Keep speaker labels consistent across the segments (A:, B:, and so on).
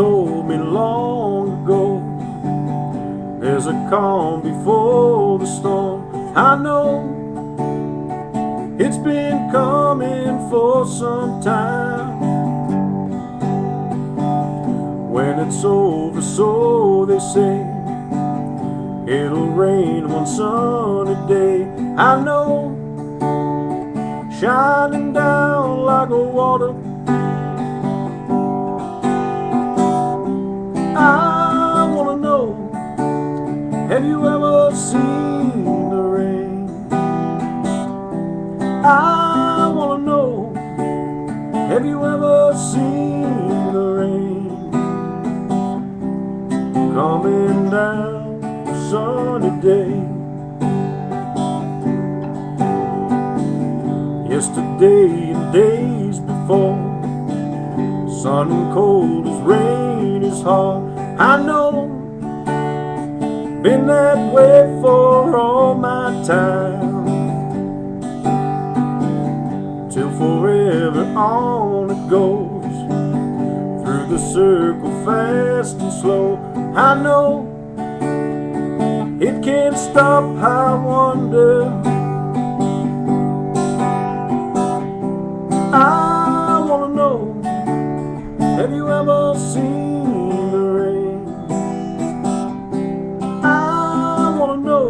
A: told me long ago, there's a calm before the storm. I know it's been coming for some time. When it's over, so they say, it'll rain one sunny day. I know, shining down like a water. I wanna know, have you ever seen the rain? I wanna know, have you ever seen the rain? Coming down a sunny day. Yesterday and days before, sun and cold as rain is hard. I know, been that way for all my time, till forever on it goes, through the circle fast and slow. I know, it can't stop, I wonder. I wanna know, have you ever seen the rain? I wanna know,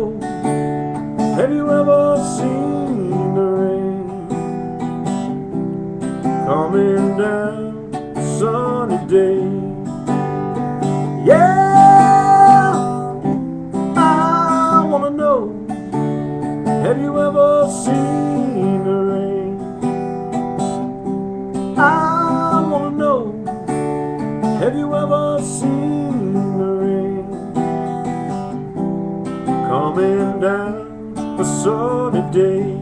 A: have you ever seen the rain? Coming down a sunny day. Yeah, I wanna know, have you ever seen the rain? I wanna know, have you ever seen the rain? Coming down a sunny day.